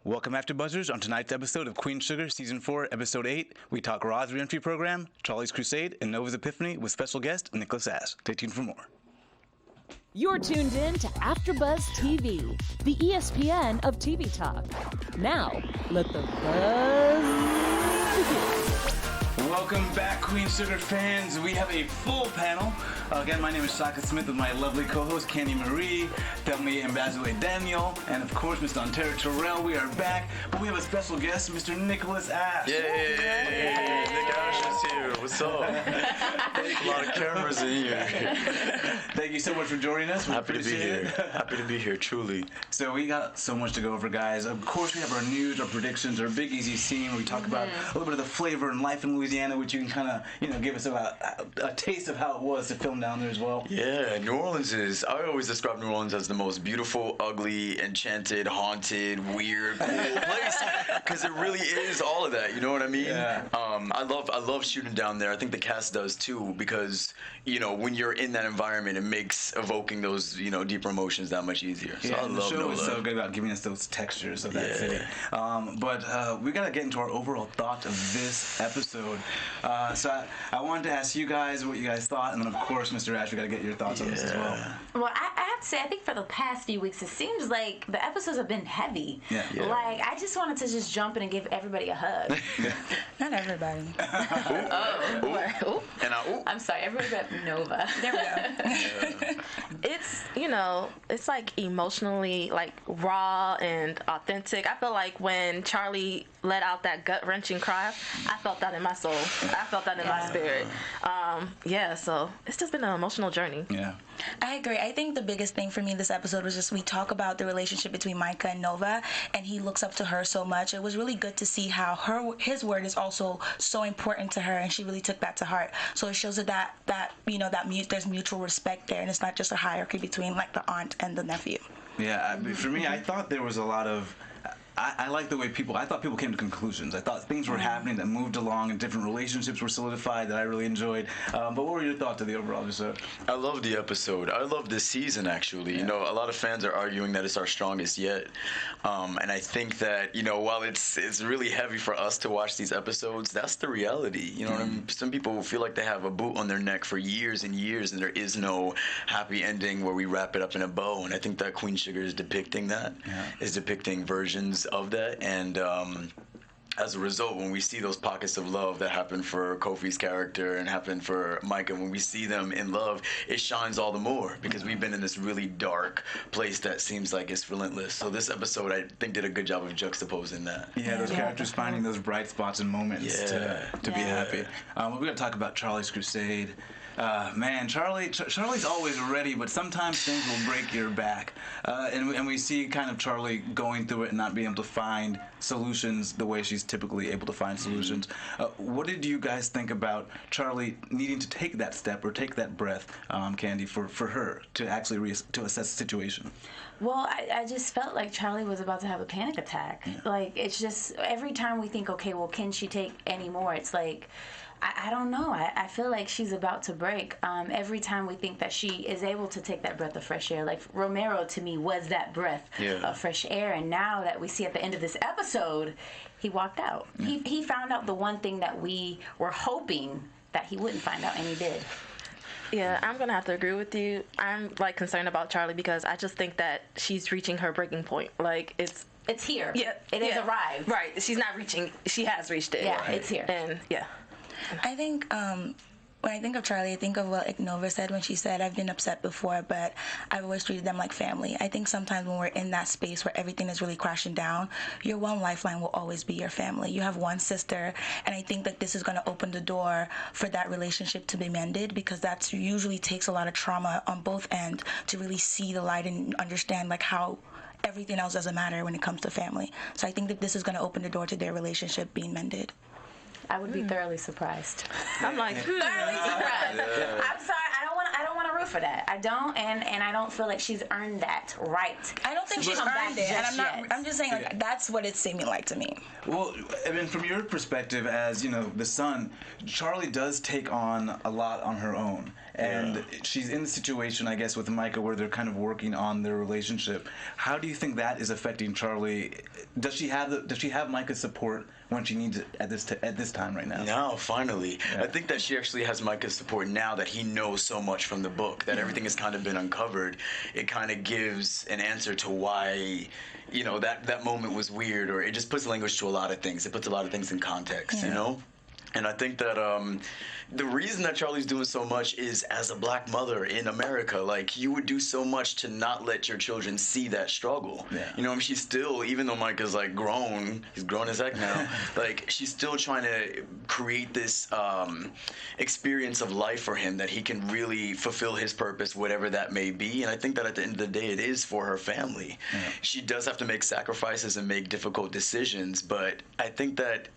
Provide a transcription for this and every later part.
Welcome, AfterBuzzers, on tonight's episode of Queen Sugar, Season 4, Episode 8. We talk Raw's Reentry Program, Charley's Crusade, and Nova's Epiphany with special guest Nicholas Ash. Stay tuned for more. You're tuned in to AfterBuzz TV, the ESPN of TV talk. Now, let the buzz begin. Welcome back, Queen Sugar fans. We have a full panel. Again, my name is Shaka Smith with my lovely co-host, Candy Marie, Thelmy and Basile Daniel, and of course, Mr. Ontario Terrell. We are back, but we have a special guest, Mr. Nicholas Ash. Yay! Nick Ash is here. What's up? A lot of cameras in here. Thank you so much for joining us. Happy to be here. Happy to be here, truly. So we got so much to go over, guys. Of course, we have our news, our predictions, our Big Easy scene where we talk about a little bit of the flavor and life in Louisiana, which you can kind of, give us a taste of how it was to film down there as well. Yeah, New Orleans I always describe New Orleans as the most beautiful, ugly, enchanted, haunted, weird, cool place. Because it really is all of that, you know what I mean? Yeah. I love shooting down there. I think the cast does too, because, when you're in that environment, it makes evoking those, deeper emotions that much easier. So yeah, I love the show is NOLA. so good about giving us those textures of that city. But we got to get into our overall thoughts of this episode. So I wanted to ask you guys what you guys thought, and then, of course, Mr. Ash, we got to get your thoughts on this as well. Well, I have to say, I think for the past few weeks, it seems like the episodes have been heavy. Yeah. Like, I just wanted to just jump in and give everybody a hug. Not everybody. I'm sorry, everybody but Nova. There we go. It's like emotionally raw and authentic. I feel like when Charley let out that gut-wrenching cry, I felt that in my soul. I felt that in my spirit. So it's just been an emotional journey. Yeah. I agree. I think the biggest thing for me this episode was just we talk about the relationship between Micah and Nova, and he looks up to her so much. It was really good to see how his word is also so important to her, and she really took that to heart. So it shows that there's mutual respect there, and it's not just a hierarchy between the aunt and the nephew. Yeah, for me, I thought there was a lot of... I like the way I thought people came to conclusions. I thought things were happening that moved along and different relationships were solidified that I really enjoyed. But what were your thoughts of the overall episode? I love the episode. I love this season, actually. Yeah. A lot of fans are arguing that it's our strongest yet. And I think that, while it's really heavy for us to watch these episodes, that's the reality. You know what I mean? Some people feel like they have a boot on their neck for years and years, and there is no happy ending where we wrap it up in a bow. And I think that Queen Sugar is depicting that, is depicting versions of that, and as a result, when we see those pockets of love that happen for Kofi's character and happen for Micah, when we see them in love, it shines all the more because we've been in this really dark place that seems like it's relentless. So this episode, I think, did a good job of juxtaposing that. Yeah, those characters finding those bright spots and moments to be happy. We're going to talk about Charley's Crusade. Charley's always ready, but sometimes things will break your back. And we see kind of Charley going through it and not being able to find solutions the way she's typically able to find solutions. What did you guys think about Charley needing to take that step or take that breath, Candy, for her to actually to assess the situation? Well, I just felt like Charley was about to have a panic attack. Yeah. It's just every time we think, okay, well, can she take any more? It's like, I don't know. I feel like she's about to break. Every time we think that she is able to take that breath of fresh air, like Romero to me was that breath of fresh air. And now that we see at the end of this episode, he walked out. Yeah. He found out the one thing that we were hoping that he wouldn't find out, and he did. Yeah, I'm going to have to agree with you. I'm concerned about Charley because I just think that she's reaching her breaking point. It's here. Yeah. It has arrived. Right. She's not reaching. She has reached it. Yeah, it's here. And I think when I think of Charley, I think of what Nova said when she said, I've been upset before, but I've always treated them like family. I think sometimes when we're in that space where everything is really crashing down, your one lifeline will always be your family. You have one sister, and I think that this is going to open the door for that relationship to be mended, because that usually takes a lot of trauma on both ends to really see the light and understand how everything else doesn't matter when it comes to family. So I think that this is going to open the door to their relationship being mended. I would be thoroughly surprised. I'm thoroughly surprised. Yeah. I'm sorry. I don't want to root for that. I don't, and I don't feel like she's earned that right. I don't think she's earned it, and I'm just saying that's what it's seeming like to me. Well, I mean, from your perspective as the son, Charley does take on a lot on her own. and she's in the situation, I guess, with Micah where they're kind of working on their relationship. How do you think that is affecting Charley? Does she have Micah's support when she needs it at this time right now? No, finally. Yeah. I think that she actually has Micah's support now that he knows so much from the book, that everything has kind of been uncovered. It kind of gives an answer to why, you know, that moment was weird, or it just puts language to a lot of things. It puts a lot of things in context, you know? And I think that the reason that Charley's doing so much is, as a black mother in America, like, you would do so much to not let your children see that struggle. Yeah. You know, I mean, she's still, even though Micah's like grown, he's grown as heck now, like, she's still trying to create this experience of life for him that he can really fulfill his purpose, whatever that may be. And I think that at the end of the day, it is for her family. Yeah. She does have to make sacrifices and make difficult decisions, but I think that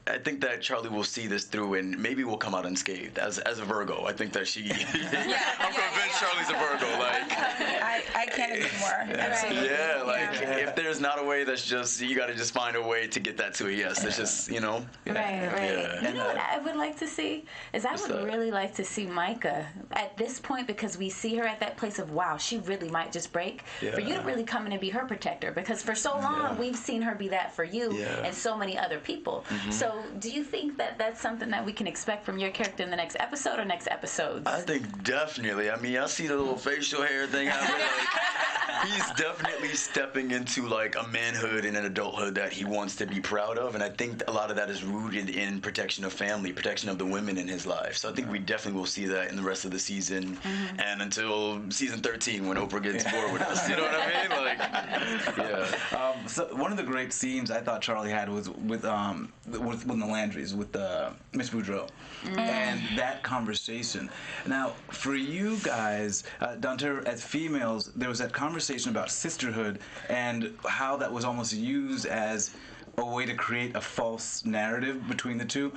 Charley will see this through and maybe will come out unscathed. As a Virgo, I think that she. I'm convinced Charley's a Virgo. Like, I can't agree more. Yeah, like if there's not a way, that's just, you got to just find a way to get that to a yes. It's just, you know. Right. Yeah. You know what I would like to see is really like to see Micah at this point, because we see her at that place of, wow, she really might just break. Yeah. For you to really come in and be her protector, because for so long we've seen her be that for you and so many other people. Mm-hmm. So do you think that that's something that we can expect from your character in the next episode or next episodes? I think definitely. I mean, I see the little facial hair thing happening. Like, he's definitely stepping into like a manhood and an adulthood that he wants to be proud of, and I think a lot of that is rooted in protection of family, protection of the women in his life. So I think we definitely will see that in the rest of the season, and until season 13 when Oprah gets bored with us. You know what I mean? Like, so one of the great scenes I thought Charley had was with the Landrys, with Miss Boudreaux, and that conversation. Now, for you guys, Dante, as females, there was that conversation about sisterhood and how that was almost used as a way to create a false narrative between the two.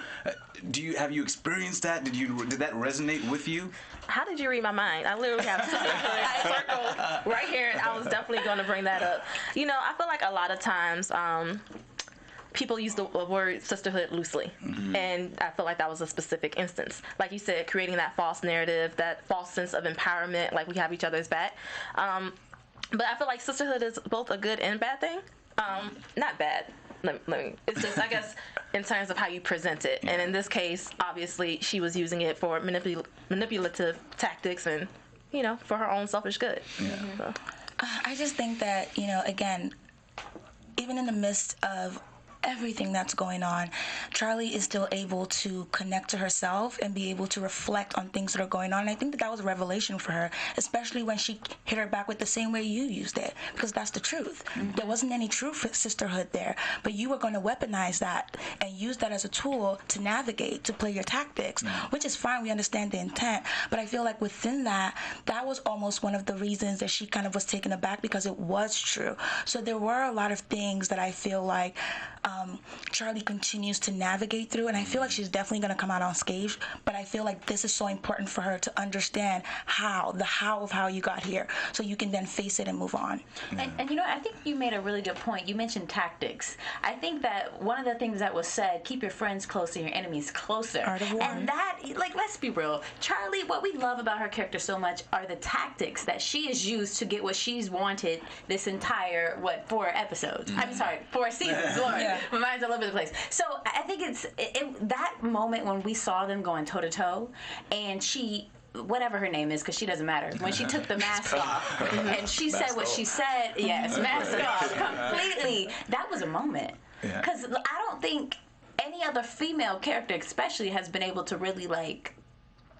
Have you experienced that? Did that resonate with you? How did you read my mind? I literally have sisterhood circled right here, and I was definitely going to bring that up. You know, I feel like a lot of times people use the word sisterhood loosely, and I feel like that was a specific instance. Like you said, creating that false narrative, that false sense of empowerment, like we have each other's back. But I feel like sisterhood is both a good and bad thing. Not bad. It's just, I guess, in terms of how you present it. And in this case, obviously, she was using it for manipulative tactics and, you know, for her own selfish good. Yeah. So. I just think that, you know, again, even in the midst of everything that's going on, Charley is still able to connect to herself and be able to reflect on things that are going on. And I think that was a revelation for her, especially when she hit her back with the same way you used it, because that's the truth. There wasn't any true sisterhood there, but you were going to weaponize that and use that as a tool to navigate, to play your tactics, which is fine. We understand the intent, but I feel like within that was almost one of the reasons that she kind of was taken aback, because it was true. So there were a lot of things that I feel like Charley continues to navigate through, and I feel like she's definitely going to come out unscathed, but I feel like this is so important for her to understand the how of how you got here, so you can then face it and move on. And you know, I think you made a really good point. You mentioned tactics. I think that one of the things that was said, keep your friends close and your enemies closer. And that, like, let's be real, Charley, what we love about her character so much are the tactics that she has used to get what she's wanted this entire, 4 episodes? I'm sorry, 4 seasons, Lord. My mind's all over the place. So I think it's that moment when we saw them going toe to toe, and she, whatever her name is, because she doesn't matter, when she took the mask off and she said what she said, mask off completely. That was a moment, because I don't think any other female character, especially, has been able to really like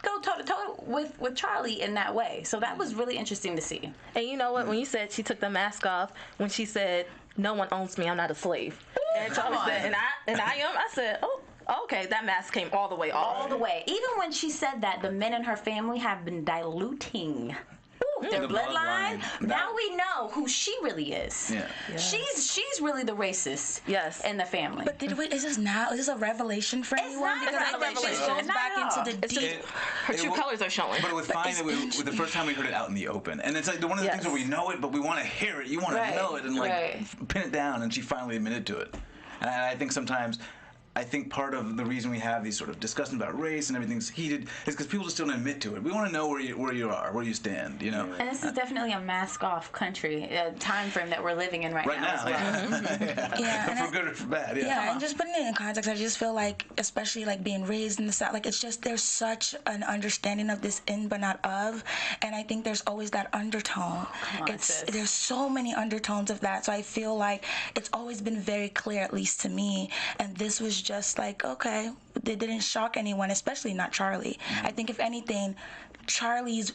go toe to toe with Charley in that way. So that was really interesting to see. And you know what? When you said she took the mask off, when she said, "No one owns me, I'm not a slave," and Charley said, and I am. I said, "Oh, okay." That mask came all the way off. All the way. Even when she said that the men in her family have been diluting their bloodline. Now we know who she really is. Yeah. Yes. She's really the racist. In the family. But is this a revelation for anyone? Because I think she goes back into the deep. Her true colors are showing. But it was fine that with the first time we heard it out in the open, and it's like one of the things where we know it, but we want to hear it. You want to know it and like pin it down, and she finally admitted to it. And I think sometimes I think part of the reason we have these sort of discussions about race and everything's heated is because people just don't admit to it. We want to know where you are, where you stand, you know. And this is definitely a mask-off country, time frame that we're living in right now as well. Yeah, for good or for bad, Yeah, and just putting it in context, I just feel like, especially like being raised in the South, like it's just there's such an understanding of this in but not of, and I think there's always that undertone. There's so many undertones of that, so I feel like it's always been very clear, at least to me, and this was just like, okay, it didn't shock anyone, especially not Charley. I think if anything, Charley's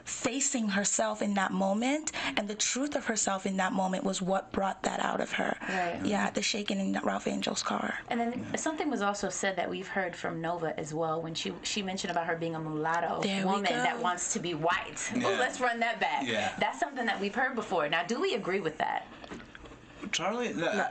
facing herself in that moment and the truth of herself in that moment was what brought that out of her. Right. Yeah, the shaking in Ralph Angel's car. And then something was also said that we've heard from Nova as well when she mentioned about her being a mulatto woman that wants to be white. Yeah. Oh, let's run that back. Yeah. That's something that we've heard before. Now, do we agree with that? Charley,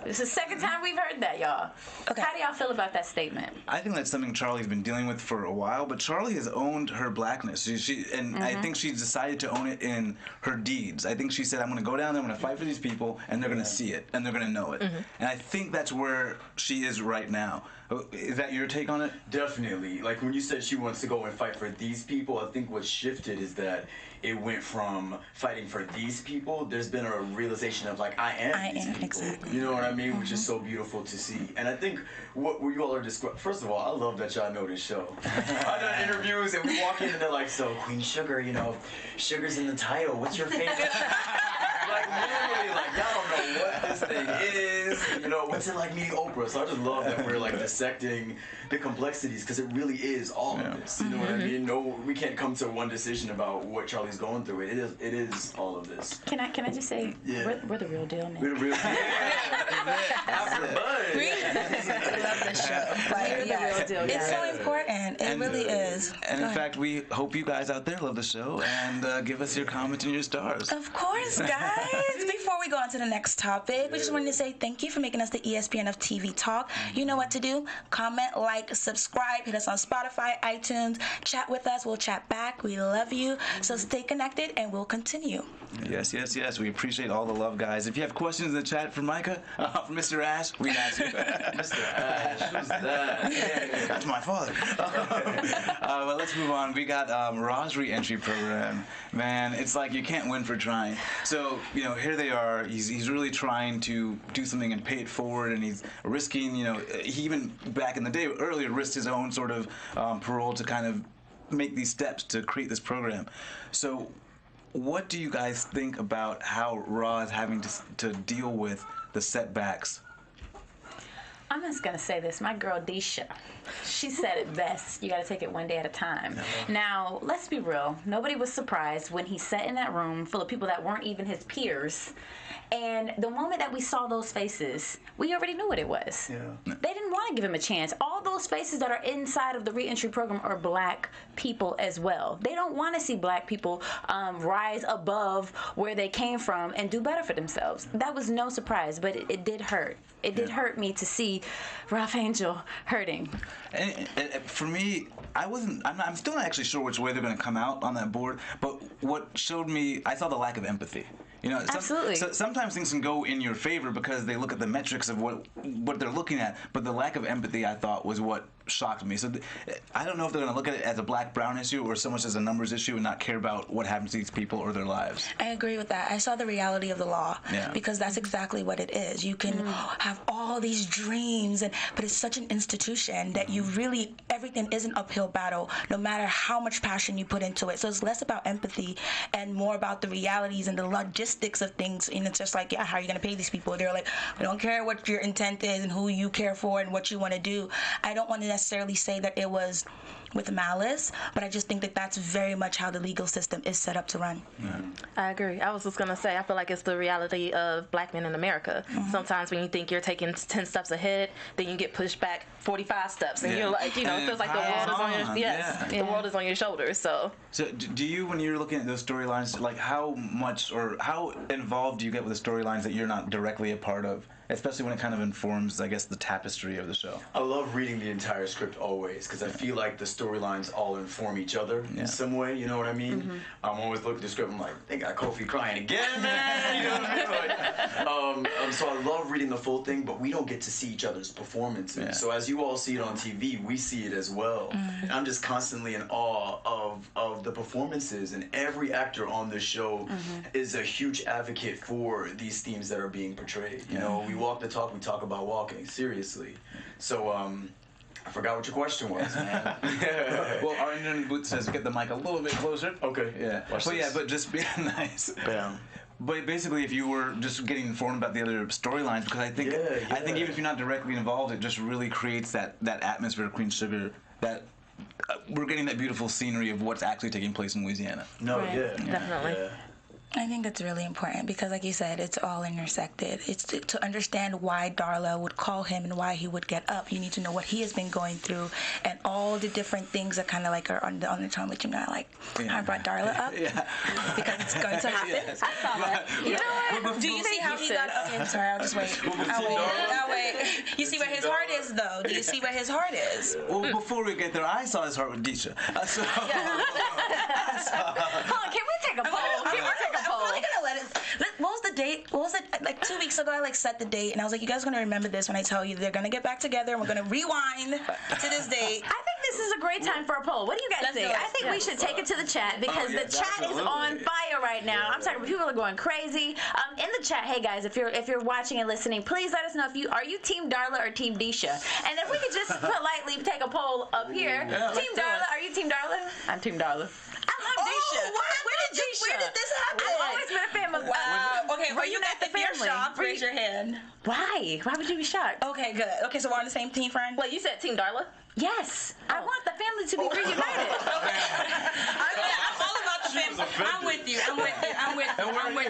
It's the second time we've heard that, y'all. Okay. How do y'all feel about that statement? I think that's something Charley's been dealing with for a while, but Charley has owned her blackness. I think she's decided to own it in her deeds. I think she said, I'm going to go down there, I'm going to fight for these people, and they're going to see it, and they're going to know it. And I think that's where she is right now. Is that your take on it? Definitely. Like when you said she wants to go and fight for these people, I think what shifted is that it went from fighting for these people. There's been a realization of like, I am these people. Exactly. You know what I mean? Which is so beautiful to see. And I think what you all are describing, first of all, I love that y'all know this show. I've done interviews and we walk in and they're like, so Queen Sugar, you know, Sugar's in the title. What's your favorite? Like literally, like y'all don't know what this thing is. You know, what's it like meeting Oprah? So I just love that we're like dissecting the complexities because it really is all of this. You know what I mean? No, we can't come to one decision about what Charley's going through. It is all of this. Can I just say we're the real deal, man. We're the real AfterBuzz. I love this show. Like, We're the real deal, it's guys. so important. It really is. And in fact, we hope you guys out there love the show and give us your comments and your stars. Of course, guys. Before we go on to the next topic, we just wanted to say thank you for making us the ESPN of TV Talk. You know what to do. Comment, like, subscribe, hit us on Spotify, iTunes, chat with us. We'll chat back. We love you. So stay connected and we'll continue. Yes. We appreciate all the love, guys. If you have questions in the chat for Micah, for Mr. Ash, we got you. Mr. Ash, who's that? That's my father. But let's move on. We got Ra's re-entry program. Man, it's like you can't win for trying. So, you know, here they are. He's really trying to do something and pay it forward, and he's risking, you know, he even back in the day earlier risked his own sort of parole to kind of make these steps to create this program. So what do you guys think about how Ra is having to deal with the setbacks? I'm just gonna say this. My girl Disha, she said it best. You gotta take it one day at a time. Now, let's be real. Nobody was surprised when he sat in that room full of people that weren't even his peers. And the moment that we saw those faces, we already knew what it was. Yeah. They didn't want to give him a chance. All those faces that are inside of the reentry program are black people as well. They don't want to see black people rise above where they came from and do better for themselves. That was no surprise, but it did hurt. It did hurt me to see Ralph Angel hurting. And for me, I'm still not actually sure which way they're going to come out on that board, but what showed me, I saw the lack of empathy. You know, Absolutely. Sometimes things can go in your favor because they look at the metrics of what they're looking at, but the lack of empathy, I thought, was what shocked me. So I don't know if they're going to look at it as a black-brown issue or so much as a numbers issue and not care about what happens to these people or their lives. I agree with that. I saw the reality of the law because that's exactly what it is. You can have all these dreams, but it's such an institution that you really, everything is an uphill battle no matter how much passion you put into it. So it's less about empathy and more about the realities and the logistics of things. And it's just like, how are you going to pay these people? They're like, we don't care what your intent is and who you care for and what you want to do. I don't want to necessarily say that it was with malice, but I just think that that's very much how the legal system is set up to run. Yeah. I agree. I was just going to say, I feel like it's the reality of black men in America. Sometimes when you think you're taking 10 steps ahead, then you get pushed back 45 steps, and you're like, you know, it feels like the world is on your, the world is on your shoulders. So do you, when you're looking at those storylines, like how much or how involved do you get with the storylines that you're not directly a part of? especially when it kind of informs, I guess, the tapestry of the show. I love reading the entire script always because I feel like the storylines all inform each other in some way. You know what I mean? I'm always looking at the script. I'm like, they got Kofi crying again, man. You know what I mean? Like, so I love reading the full thing, but we don't get to see each other's performances. Yeah. So as you all see it on TV, we see it as well. And I'm just constantly in awe of the performances, and every actor on the show is a huge advocate for these themes that are being portrayed. You know, we walk the talk, we talk about walking, seriously. So, I forgot what your question was, man. Well, our intern booth says get the mic a little bit closer. Okay. Yeah. But just be nice. Bam. But basically, if you were just getting informed about the other storylines, because I think even if you're not directly involved, it just really creates that atmosphere of Queen Sugar, that we're getting that beautiful scenery of what's actually taking place in Louisiana. No, Definitely. Yeah. I think it's really important because, like you said, it's all intersected. It's to understand why Darla would call him and why he would get up. You need to know what he has been going through and all the different things that kind of like are on the tongue with you. Not like, I brought Darla up because it's going to happen. I saw that. You know what? Do you see how he got up? I'm sorry, I'll just wait. I'll wait. You see where his heart is, though? Do you see where his heart is? Well, before we get there, I saw his heart with Disha. Hold on, can we take a poll? I'm probably gonna let it. What was the date? What was it? Like 2 weeks ago, I set the date, and I was like, "You guys are gonna remember this when I tell you they're gonna get back together, and we're gonna rewind to this date." I think this is a great time for a poll. What do you guys think? I think we should take it to the chat because the chat is on fire right now. I'm talking. People are going crazy. In the chat, hey guys, if you're watching and listening, please let us know are you Team Darla or Team Disha? And if we could just politely take a poll up here, Team Darla, are you Team Darla? I'm Team Darla. I love Disha. Where did this happen? I've always been a fan of. Wow. Okay. Well, you got the family. Shocked. Raise your hand. Why? Why would you be shocked? Okay. Good. Okay. So we're on the same team, friend. Wait, you said Team Darla? Yes. I want the family to be reunited. I'm all about the family. I'm with you.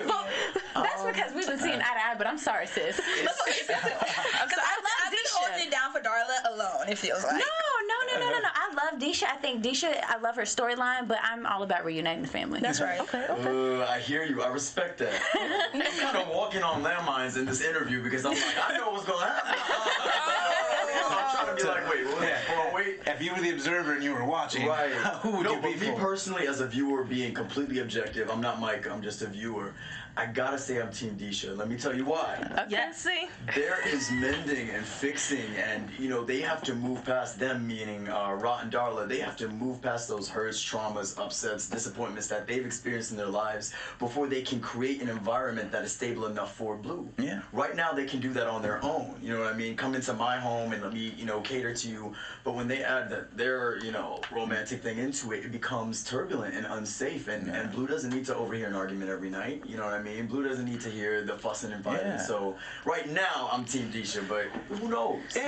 Well, that's because we've been seeing eye to eye, but I'm sorry, sis. That's okay, sis. I've been holding it down for Darla alone, it feels like. No. I love Disha. I love her storyline, but I'm all about reuniting the family. That's right. Okay. I hear you. I respect that. I'm kind of walking on landmines in this interview because I'm like, I know what's going to happen. I'm trying to be like, wait. If you were the observer and you were watching, who would you be for? Me personally, as a viewer, being completely objective, I'm not Mike, I'm just a viewer. I gotta say I'm Team Disha. Let me tell you why. Yes, see? There is mending and fixing, and they have to move past them, meaning Rot and Darla. They have to move past those hurts, traumas, upsets, disappointments that they've experienced in their lives before they can create an environment that is stable enough for Blue. Yeah. Right now they can do that on their own. You know what I mean? Come into my home and let me, cater to you. But when they add their, romantic thing into it, it becomes turbulent and unsafe. And Blue doesn't need to overhear an argument every night. You know what I mean? Blue doesn't need to hear the fussing and fighting. Yeah. So right now I'm Team Disha, but who knows? He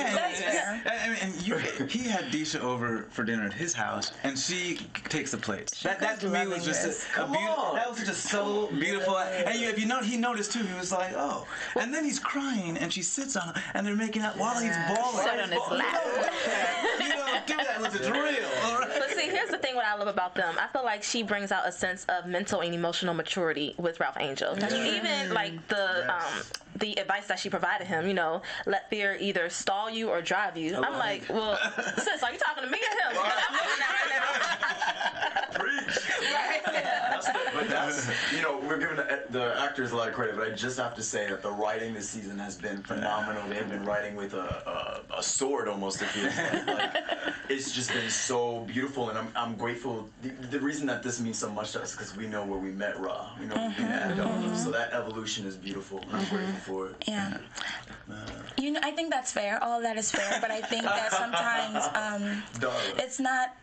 had Disha over for dinner at his house, and she takes the plates. That to me was just a beautiful. That was just so beautiful. And if he noticed too. He was like, oh. And then he's crying, and she sits on him, and they're making out while he's bawling. Sit on his lap. You don't do that unless it's real. But see, here's the thing. What I love about them, I feel like she brings out a sense of mental and emotional maturity with Ralph Angel. Even like the advice that she provided him, let fear either stall you or drive you. I'm like, well, sis, are you talking to me or him? I'm looking at But that's, we're giving the actors a lot of credit, but I just have to say that the writing this season has been phenomenal. They've been writing with a sword almost, it feels like. It's just been so beautiful, and I'm grateful. The reason that this means so much to us is because we know where we met Ra. We know we met Adam. So that evolution is beautiful, and I'm grateful for it. Yeah. I think that's fair. All of that is fair, but I think that sometimes it's not.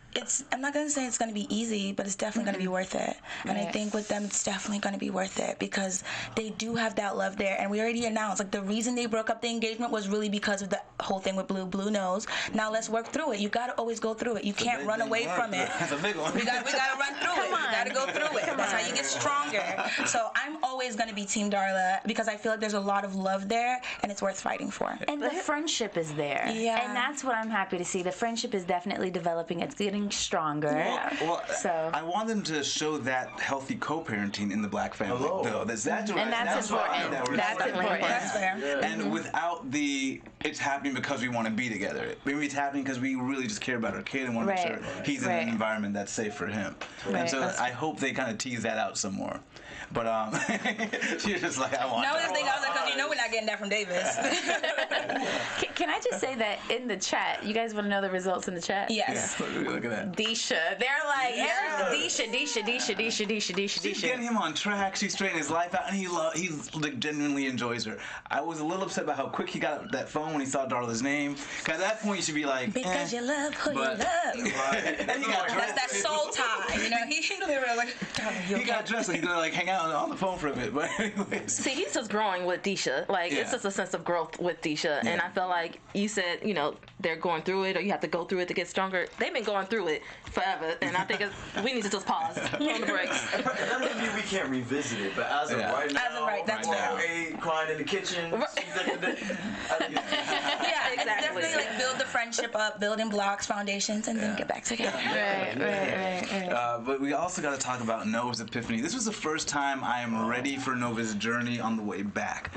I'm not going to say it's going to be easy, but it's definitely going to be worth it. And I think with them, it's definitely going to be worth it because they do have that love there. And we already announced, the reason they broke up the engagement was really because of the whole thing with Blue. Blue knows. Now let's work through it. You got to always go through it. You can't run away from it. That's a big one. We got to run through it. You got to go through it. That's how you get stronger. So I'm always going to be Team Darla because I feel like there's a lot of love there, and it's worth fighting for. And the friendship is there. Yeah. And that's what I'm happy to see. The friendship is definitely developing. It's getting getting stronger. Well, So I want them to show that healthy co-parenting in the black family, though. That's important. That's important. That's fair. And without it's happening because we want to be together. Maybe it's happening because we really just care about our kid and want to make sure he's in an environment that's safe for him. And so I hope they kind of tease that out some more. But she's just like, I want No, that. this thing, I was like, because we're not getting that from Davis. Can I just say that in the chat, you guys want to know the results in the chat? Yes. Look at that. Deisha. They're like, Deisha. She's getting him on track. She's straightening his life out, and he like genuinely enjoys her. I was a little upset about how quick he got that phone when he saw Darla's name. Because at that point, you should be like, because you love who you love. And he got dressed. That's that soul tie. He literally like, he got dressed and he's gonna like hang out on the phone for a bit. But anyways. See, he's just growing with Deisha. Like, it's just a sense of growth with Deisha. And I feel like you said, they're going through it, or you have to go through it to get stronger. They've been going through it forever, and I think we need to just pause on the brakes. That doesn't mean we can't revisit it, but as of right now, that's fair. Crying in the kitchen. Yeah, exactly. Definitely like build the friendship up, building blocks, foundations, and then get back together. Right. But we also got to talk about Nova's epiphany. This was the first time I am ready for Nova's journey on the way back.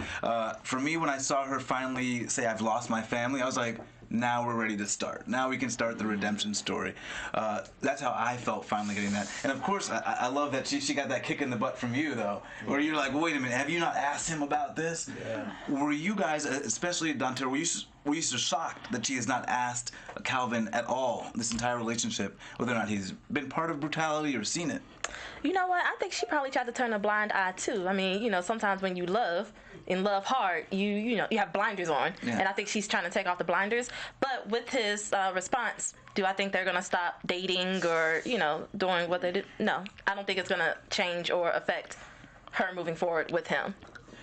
For me, when I saw her finally say, I've lost my family, I was like, now we're ready to start. Now we can start the redemption story. That's how I felt finally getting that. And of course, I love that she got that kick in the butt from you, though, where you're like, wait a minute, have you not asked him about this? Yeah. Were you guys, especially Dante, were you so shocked that she has not asked Calvin at all this entire relationship, whether or not he's been part of brutality or seen it? You know what? I think she probably tried to turn a blind eye too. I mean, sometimes when you love hard, you have blinders on, and I think she's trying to take off the blinders. But with his response, do I think they're gonna stop dating or doing what they did? No, I don't think it's gonna change or affect her moving forward with him.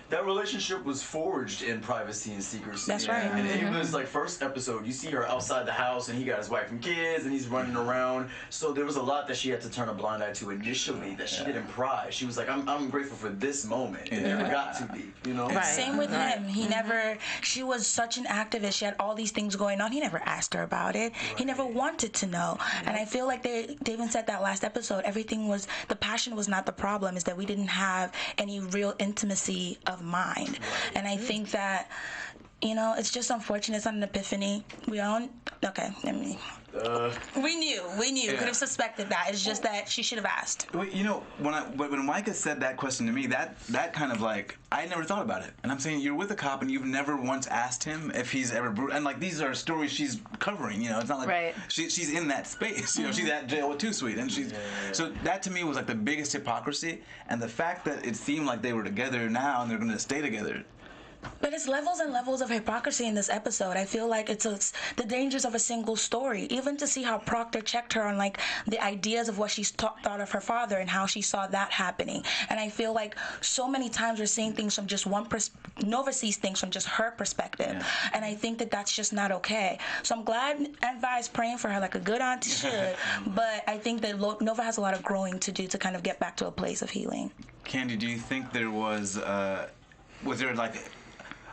That relationship was forged in privacy and secrecy. That's right. And it was like first episode, you see her outside the house and he got his wife and kids and he's running around. So there was a lot that she had to turn a blind eye to initially that she didn't pry. She was like, I'm grateful for this moment. It never got too deep, Right. Same with him. He never, she was such an activist. She had all these things going on. He never asked her about it. Right. He never wanted to know. And I feel like they even said that last episode, the passion was not the problem, is that we didn't have any real intimacy of mind. And I think that it's just unfortunate. It's not an epiphany. We knew. We could have suspected that. It's just that she should have asked. When Micah said that question to me, that kind of like, I never thought about it. And I'm saying, you're with a cop and you've never once asked him if he's ever and like, these are stories she's covering. It's not like she's in that space. She's at jail with Too Sweet, and so that to me was like the biggest hypocrisy. And the fact that it seemed like they were together now and they're going to stay together. But it's levels and levels of hypocrisy in this episode. I feel like it's the dangers of a single story. Even to see how Proctor checked her on like the ideas of what she thought of her father and how she saw that happening. And I feel like so many times we're seeing things from just Nova sees things from just her perspective. Yeah. And I think that that's just not okay. So I'm glad Aunt Vi is praying for her like a good auntie should. But I think that Nova has a lot of growing to do to kind of get back to a place of healing. Candy, do you think there was there like...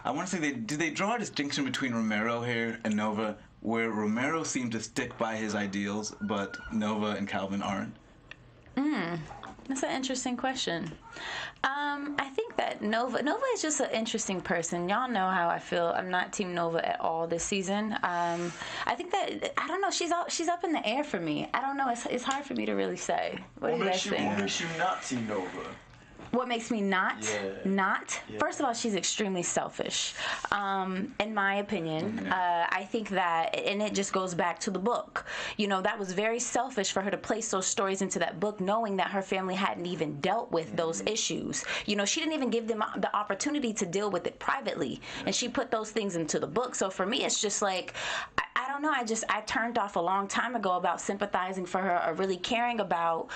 I want to say, did they draw a distinction between Romero here and Nova, where Romero seemed to stick by his ideals, but Nova and Calvin aren't? That's an interesting question. I think that Nova is just an interesting person. Y'all know how I feel. I'm not Team Nova at all this season. I think that, I don't know, she's up in the air for me. I don't know. It's hard for me to really say. What do you guys think? What makes you not Team Nova? What makes me not? First of all, she's extremely selfish, in my opinion. I think that, and it just goes back to the book. That was very selfish for her to place those stories into that book, knowing that her family hadn't even dealt with those issues. She didn't even give them the opportunity to deal with it privately, and she put those things into the book. So for me, it's just like, I don't know. I turned off a long time ago about sympathizing for her or really caring about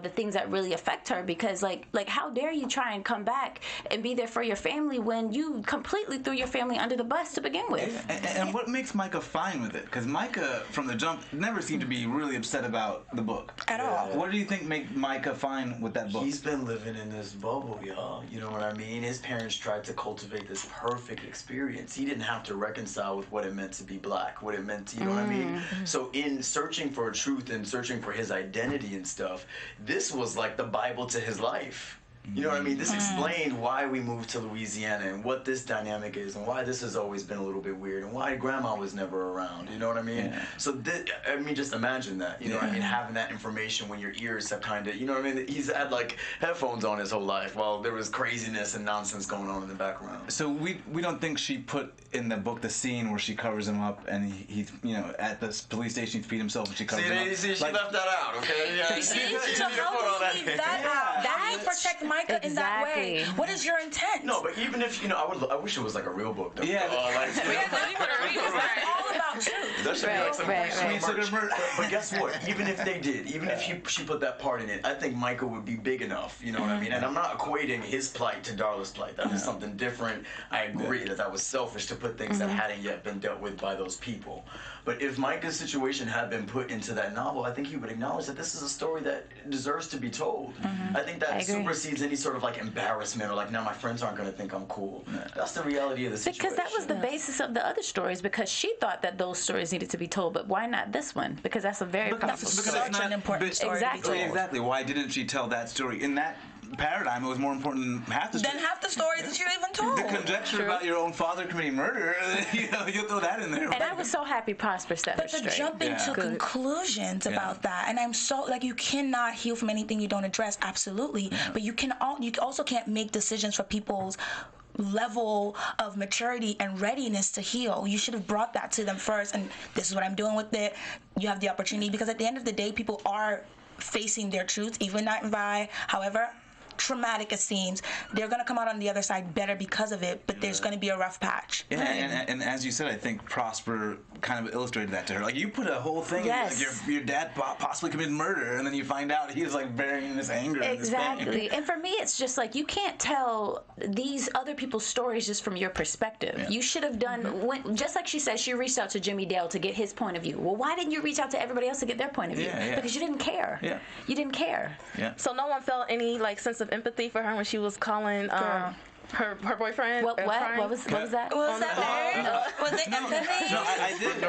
the things that really affect her, because like how dare you try and come back and be there for your family when you completely threw your family under the bus to begin with. And what makes Micah fine with it? Because Micah, from the jump, never seemed to be really upset about the book. At all. What do you think make Micah fine with that book? He's been living in this bubble, y'all. You know what I mean? His parents tried to cultivate this perfect experience. He didn't have to reconcile with what it meant to be black, what it meant meant. You know what I mean? So in searching for truth and searching for his identity and stuff, this was like the Bible to his life. You know what I mean? This explained why we moved to Louisiana and what this dynamic is and why this has always been a little bit weird and why grandma was never around. You know what I mean? Yeah. So I mean, just imagine that. You know what I mean? Having that information when your ears have kind of, you know what I mean? He's had like headphones on his whole life while there was craziness and nonsense going on in the background. So we don't think she put in the book the scene where she covers him up and he you know, at the police station he'd feed himself and she covers him up. See, she left that out, okay? Yeah, You need to leave that out. Why protect Micah in that way? What is your intent? No, but even if, you know, I wish it was like a real book, though. Yeah. It's all about truth. That should be like some Right. sweet merch. But guess what? Even if they did, even if she put that part in it, I think Micah would be big enough. You know what I mean? And I'm not equating his plight to Darla's plight. That is something different. I agree that was selfish to put things that hadn't yet been dealt with by those people. But if Micah's situation had been put into that novel, I think he would acknowledge that this is a story that deserves to be told. I think that supersedes any sort of like embarrassment or like, now my friends aren't going to think I'm cool. That's the reality of the situation. Because that was the basis of the other stories, because she thought that those stories needed to be told, but why not this one? Because that's a very powerful story. Such an important story. Exactly. Exactly. Why didn't she tell that story? In that paradigm, it was more important than half the story. Then half the stories that you even told. The conjecture about your own father committing murder, you know, you'll throw that in there. And I was so happy Prosper set her But to straight. jump into conclusions about that, and I'm so like, you cannot heal from anything you don't address, absolutely. But you also can't make decisions for people's level of maturity and readiness to heal. You should have brought that to them first, and this is what I'm doing with it. You have the opportunity, because at the end of the day, people are facing their truth, even not by, however traumatic it seems, they're going to come out on the other side better because of it, but there's going to be a rough patch. Yeah, and as you said, I think Prosper kind of illustrated that to her. Like, you put a whole thing, like your dad possibly committed murder, and then you find out he's like burying his anger in this thing. Exactly. And for me, it's just like, you can't tell these other people's stories just from your perspective. Yeah. You should have done, just like she said, she reached out to Jimmy Dale to get his point of view. Well, why didn't you reach out to everybody else to get their point of view? Yeah. Because you didn't care. Yeah. You didn't care. Yeah. So no one felt any like sense of empathy for her when she was calling her boyfriend. What was that? Was that was it empathy? No, I didn't.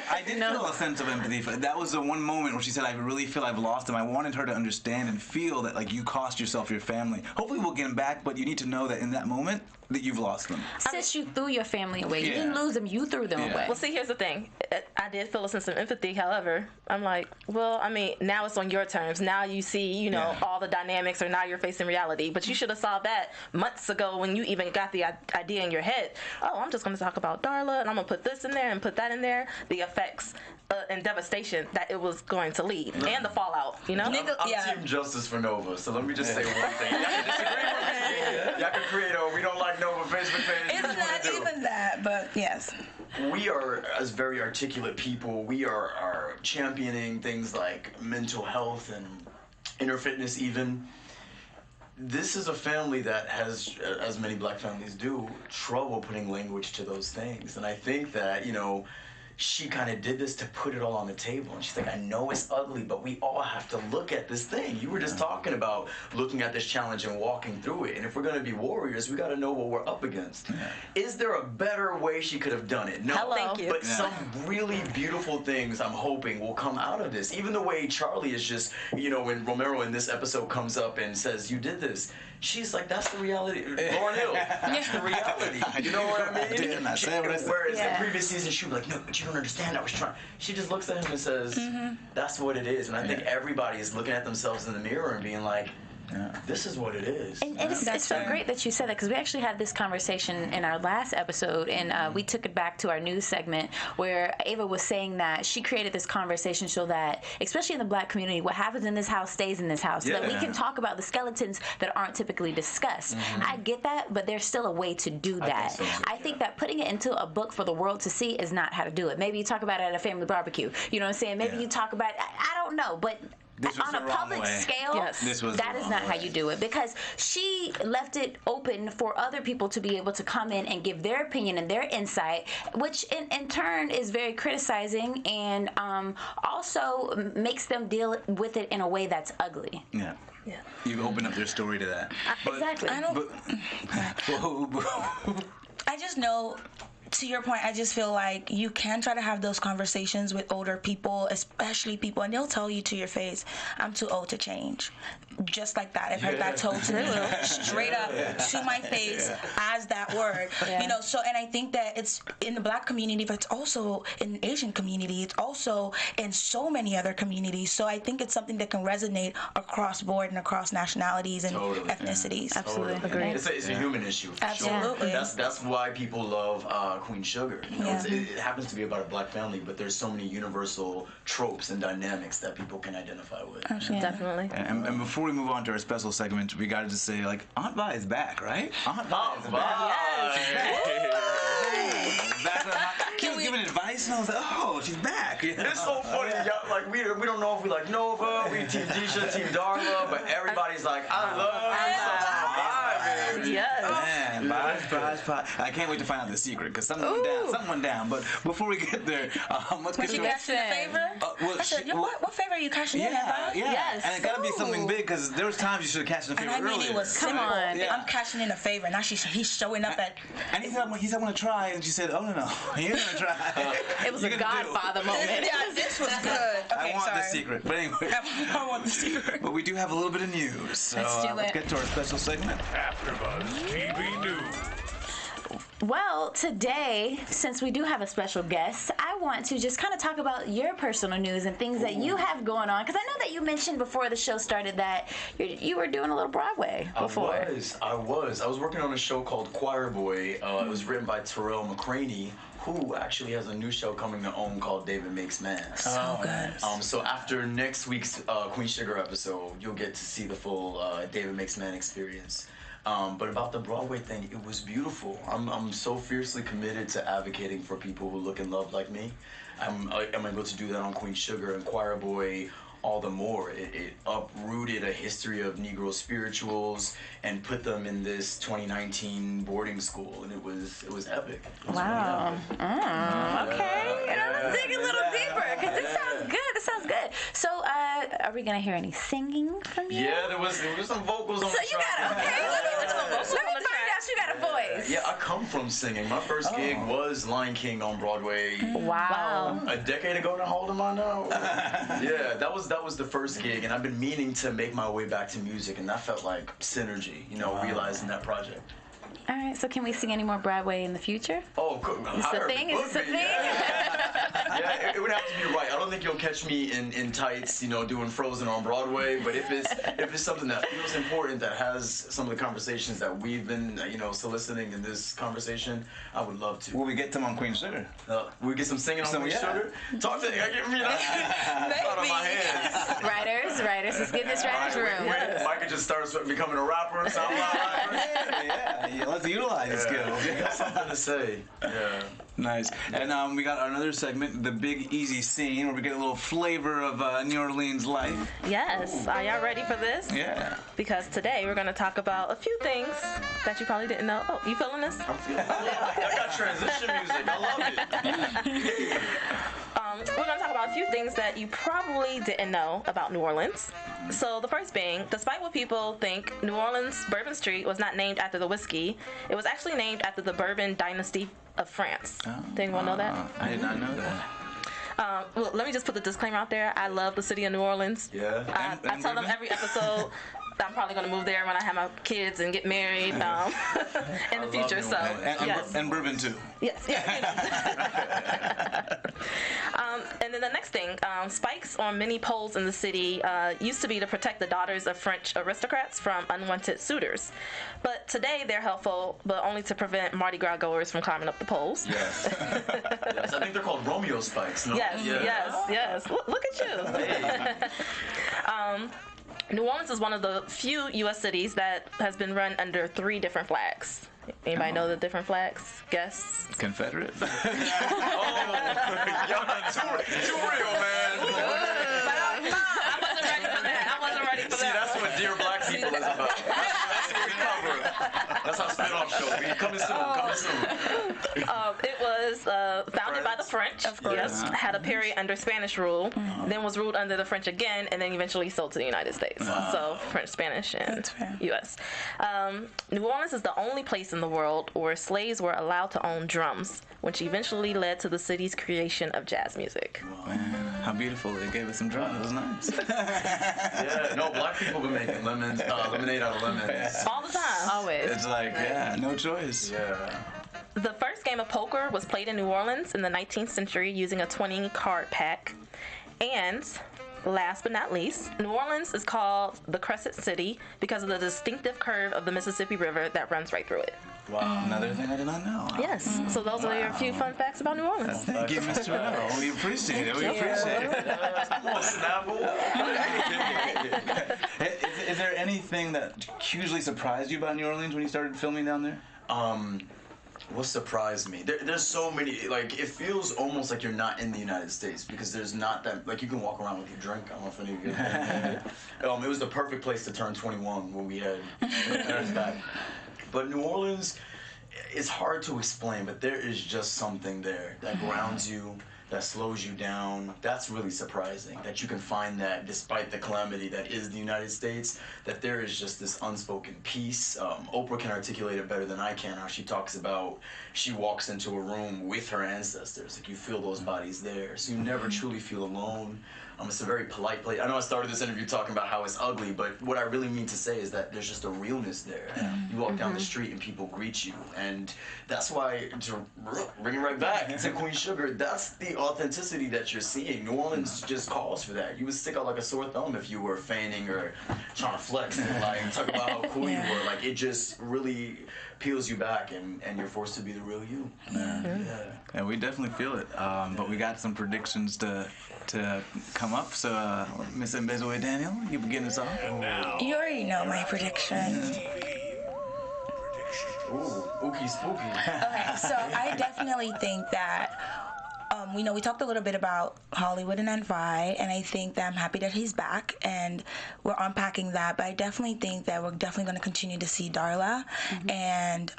I didn't feel a sense of empathy for that. Was the one moment where she said, "I really feel I've lost him." I wanted her to understand and feel that, like, you cost yourself your family. Hopefully, we'll get him back, but you need to know that in that moment that you've lost them. Since you threw your family away, you didn't lose them. You threw them away. Well, see, here's the thing. I did feel a sense of empathy. However, I'm like, well, I mean, now it's on your terms. Now you see, you know, all the dynamics, or now you're facing reality. But you should have saw that months ago when you even got the idea in your head. Oh, I'm just going to talk about Darla, and I'm going to put this in there and put that in there. The effects and devastation that it was going to lead, and the fallout, you know? I'm Team Justice for Nova, so let me just say one thing. Y'all can disagree with me. Y'all can create a "we don't like Nova" Facebook page. It's not even that, but yes. We are, as very articulate people, we are championing things like mental health and inner fitness even. This is a family that has, as many black families do, trouble putting language to those things. And I think that, you know, she kind of did this to put it all on the table. And she's like, I know it's ugly, but we all have to look at this thing. You were just talking about looking at this challenge and walking through it. And if we're going to be warriors, we got to know what we're up against. Yeah. Is there a better way she could have done it? No. Hello. Thank you. But some really beautiful things I'm hoping will come out of this. Even the way Charley is just, you know, when Romero in this episode comes up and says, you did this. She's like, that's the reality. Lauren Hill, that's the reality. You know what I mean? Whereas in previous seasons, she'd be like, no, but you don't understand. I was trying. She just looks at him and says, that's what it is. And I think everybody is looking at themselves in the mirror and being like, this is what it is. And it's so great that you said that, because we actually had this conversation in our last episode, and we took it back to our news segment where Ava was saying that she created this conversation so that, especially in the black community, what happens in this house stays in this house, so that we can talk about the skeletons that aren't typically discussed. I get that, but there's still a way to do that. I think that putting it into a book for the world to see is not how to do it. Maybe you talk about it at a family barbecue. You know what I'm saying? Maybe you talk about it, I don't know, but on a public scale, that is not how you do it, because she left it open for other people to be able to come in and give their opinion and their insight, which in turn is very criticizing and also makes them deal with it in a way that's ugly. Yeah. You open up their story to that. Exactly. I just know, to your point, I just feel like you can try to have those conversations with older people, especially people, and they'll tell you to your face, I'm too old to change. Just like that. I've heard that told to me straight up to my face as that word. You know, so, and I think that it's in the Black community, but it's also in the Asian community. It's also in so many other communities. So I think it's something that can resonate across board and across nationalities and ethnicities. Absolutely. Agreed. It's a human issue. For Absolutely. Sure. That's why people love Queen Sugar. You know, it happens to be about a Black family, but there's so many universal tropes and dynamics that people can identify with. Definitely. And before we move on to our special segment, we got to just say, like, Aunt Vi is back, right? Aunt Vi is back. She was giving advice, and I was like, oh, she's back. It's so funny, y'all, like we don't know if we like Nova, we Team Disha, Team Darla, but everybody's like, I love you, baby. Yes. Man, Bye. I can't wait to find out the secret, because something went down. But before we get there, let's get You cashed in a favor? I said, what favor are you cashing in at, Vi? Yes. And it got to be something big, because there was times you should have cashed in a favor And I mean, earlier. it was simple. Yeah. I'm cashing in a favor. Now he's showing up at... And he said, I want to try. And she said, oh, no. You're going to try. It was a Godfather moment. Yeah, this was good. Okay, I want the secret. But anyway. I want the secret. But we do have a little bit of news. So let's get to our special segment. AfterBuzz TV News. Well, today, since we do have a special guest, I want to just kind of talk about your personal news and things that you have going on. Because I know that you mentioned before the show started that you were doing a little Broadway before. I was working on a show called Choir Boy. It was written by Terrell McCraney, who actually has a new show coming to OWN called David Makes Man. So good. So after next week's Queen Sugar episode, you'll get to see the full David Makes Man experience. But about the Broadway thing, it was beautiful. I'm so fiercely committed to advocating for people who look and love like me. I'm able to do that on Queen Sugar and Choir Boy all the more. It uprooted a history of Negro spirituals and put them in this 2019 boarding school, and it was epic. It was Wow. really epic. Okay. Let's dig a little deeper, because this sounds good. So, are we going to hear any singing from you? Yeah, there was some vocals on the So you track. got okay. Let me find out you got a voice. Yeah, I come from singing. My first gig was Lion King on Broadway. Wow. A decade ago now. How old am I now? Yeah, that was the first gig, and I've been meaning to make my way back to music, and that felt like synergy, realizing that project. All right, so can we sing any more Broadway in the future? Oh, good. Is this a thing? Yeah, it would have to be right. I don't think you'll catch me in tights, doing Frozen on Broadway. But if it's something that feels important, that has some of the conversations that we've been, soliciting in this conversation, I would love to. Will we get them on Queen Sugar? We get some singing on Queen Sugar. Talk to out of my hands. Writers, let's get in this writers' room. Micah just starts becoming a rapper, SoundCloud rapper. Yeah, let's utilize the skills. You got something to say. Yeah. Nice. And we got another segment, the Big Easy Scene, where we get a little flavor of New Orleans life. Yes. Are y'all ready for this? Yeah. Because today we're going to talk about a few things that you probably didn't know. Oh, you feeling this? I'm feeling it. I got transition music. I love it. We're going to talk about a few things that you probably didn't know about New Orleans. So the first being, despite what people think, New Orleans Bourbon Street was not named after the whiskey. It was actually named after the Bourbon dynasty of France. Did anyone know that? I did not know that. Well, let me just put the disclaimer out there. I love the city of New Orleans. Yeah. I tell them every episode I'm probably going to move there when I have my kids and get married in the future. So yes. And bourbon too. Yes. And then the next thing, spikes on many poles in the city used to be to protect the daughters of French aristocrats from unwanted suitors. But today they're helpful, but only to prevent Mardi Gras goers from climbing up the poles. Yes. Yes. I think they're called Romeo spikes. No? Yes. Look at you. Hey. New Orleans is one of the few U.S. cities that has been run under 3 different flags. Anybody know the different flags? Guess. Confederate. Y'all not too real, man. I wasn't ready for that. See, that's what Dear Black People is about. That's what we cover. That's how Spit on off show. Coming soon. It was founded by the French. Of course. Yes. Had a period under Spanish rule, then was ruled under the French again, and then eventually sold to the United States. So French, Spanish, and U.S. New Orleans is the only place in the world where slaves were allowed to own drums, which eventually led to the city's creation of jazz music. Man, how beautiful. They gave us some drums. It was nice. Yeah, no, black people been making lemonade out of lemons. All the time. Always. It's like, no choice. Yeah. The first game of poker was played in New Orleans in the 19th century using a 20-card pack. And last but not least, New Orleans is called the Crescent City because of the distinctive curve of the Mississippi River that runs right through it. Wow, another thing I did not know. Yes, so those are your few fun facts about New Orleans. Thank you, Mr. L. We appreciate it. We appreciate it. Is there anything that hugely surprised you about New Orleans when you started filming down there? What surprised me? There's so many, like, it feels almost like you're not in the United States because there's not that, like, you can walk around with your drink. I don't know if any of you it was the perfect place to turn 21 when we had parents back. But New Orleans, it's hard to explain, but there is just something there that grounds you, that slows you down. That's really surprising, that you can find that despite the calamity that is the United States, that there is just this unspoken peace. Oprah can articulate it better than I can, how she talks about she walks into a room with her ancestors. Like, you feel those bodies there, so you never truly feel alone. It's a very polite place. I know I started this interview talking about how it's ugly, but what I really mean to say is that there's just a realness there. You walk down the street and people greet you, and that's why, to bring it right back to Queen Sugar, that's the authenticity that you're seeing. New Orleans just calls for that. You would stick out like a sore thumb if you were feigning or trying to flex and like talk about how cool you were. Like, it just really peels you back, and you're forced to be the real you. Yeah, we definitely feel it. But we got some predictions to come up. So, Miss Mbezwe Daniel, you begin us off. You already know my prediction. Ooh, ookie spooky. Okay, so I definitely think that, we talked a little bit about Hollywood and Vi, and I think that I'm happy that he's back, and we're unpacking that, but I definitely think that we're definitely going to continue to see Darla and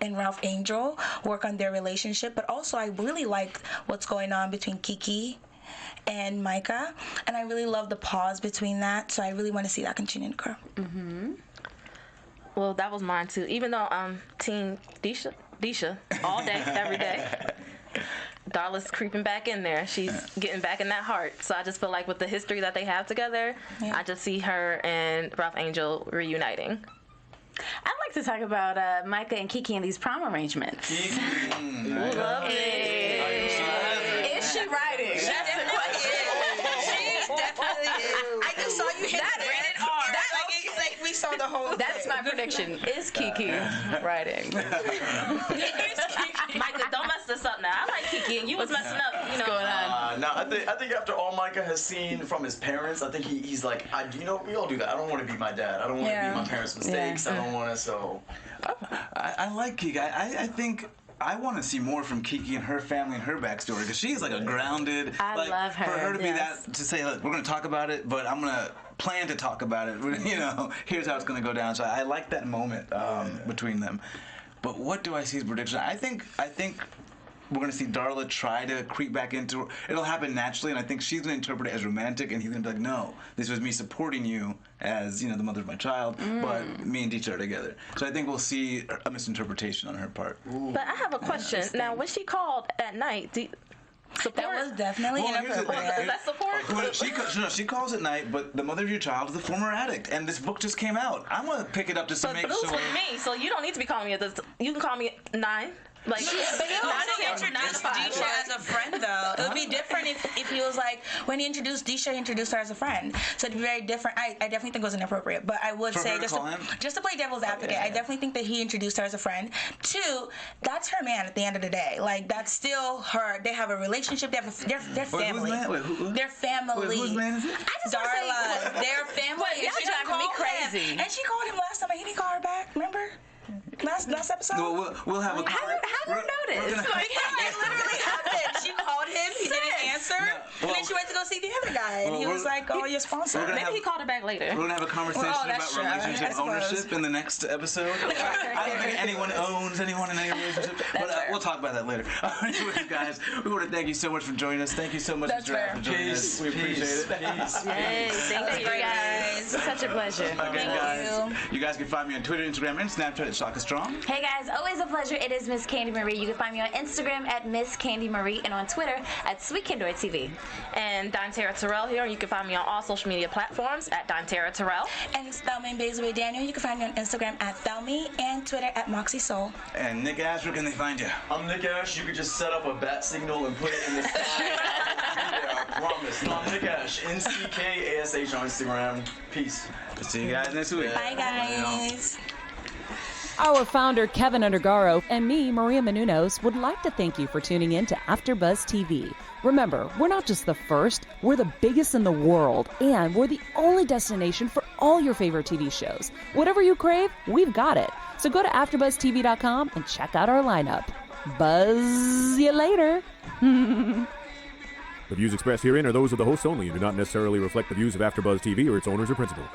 Ralph Angel work on their relationship, but also I really like what's going on between Kiki and Micah, and I really love the pause between that, so I really want to see that continue to occur. Well, that was mine too. Even though I'm Team Disha all day, every day. Darla's creeping back in there. She's getting back in that heart. So I just feel like with the history that they have together, I just see her and Ralph Angel reuniting. I'd like to talk about Micah and Kiki and these prom arrangements. Lovely. Is she writing? She definitely is. I just saw you hit that rated R. Like we saw the whole That's my prediction. Is Kiki writing? Micah, don't mess this up now. I like Kiki, and you was messing up. What's going on? No, I think after all Micah has seen from his parents, I think he's like, we all do that. I don't want to be my dad. I don't want to be my parents' mistakes. I don't want to. So, I like Kiki. I think I want to see more from Kiki and her family and her backstory, because she's like a grounded. I love her. For her to be that, to say, look, we're going to talk about it, but I'm going to plan to talk about it. Here's how it's going to go down. So I like that moment between them. But what do I see as prediction? I think we're going to see Darla try to creep back into it. It'll happen naturally, and I think she's going to interpret it as romantic, and he's going to be like, no, this was me supporting you as, the mother of my child, but me and Disha are together. So I think we'll see a misinterpretation on her part. But I have a question. Now, when she called at night, support? That was definitely inappropriate. Is that support? She calls at night, but the mother of your child is a former addict, and this book just came out. I'm going to pick it up just to make sure. But it was with me, so you don't need to be calling me at this. You can call me at 9. Like, but he also introduced Disha as a friend, though. It would be different if he was like, when he introduced Disha, he introduced her as a friend. So it'd be very different. I definitely think it was inappropriate. But I would say, just to play devil's advocate, I definitely think that he introduced her as a friend. 2, that's her man at the end of the day. Like, that's still her. They have a relationship. They're family. They're family. Whose man is it? Darla. They're family. Y'all driving me crazy. And she called him last time, and he didn't call her back. Remember? Last episode? We'll have a... How did you notice? It literally happened. She called him. He didn't answer. And then she went to go see the other guy, and he was like, "Oh, your sponsor." Maybe he called her back later. We're gonna have a conversation that's about true. relationship I suppose. ownership in the next episode. I don't think anyone owns anyone in any relationship, but we'll talk about that later. Anyways, guys, we want to thank you so much for joining us. Thank you so much, Mr. Rapp, for joining us. We appreciate it. Yay, thank you guys. Such a pleasure. Again, guys, you guys can find me on Twitter, Instagram, and Snapchat at Shaka Strong. Hey guys, always a pleasure. It is Miss Candy Marie. You can find me on Instagram at Miss Candy Marie and on Twitter at Sweet Kindred TV. And Dontera Terrell here. You can find me on all social media platforms at Dontera Terrell. And it's Thelma and Basil Daniel. You can find me on Instagram at Thelmy and Twitter at Moxie Soul. And Nick Ash, where can they find you? I'm Nick Ash. You could just set up a bat signal and put it in the sky. I promise. No, I'm Nick Ash. NCKASH on Instagram. Peace. See you guys next week. Bye, guys. Our founder, Kevin Undergaro, and me, Maria Menounos, would like to thank you for tuning in to AfterBuzz TV. Remember, we're not just the first, we're the biggest in the world, and we're the only destination for all your favorite TV shows. Whatever you crave, we've got it. So go to AfterBuzzTV.com and check out our lineup. Buzz you later. The views expressed herein are those of the hosts only and do not necessarily reflect the views of AfterBuzz TV or its owners or principals.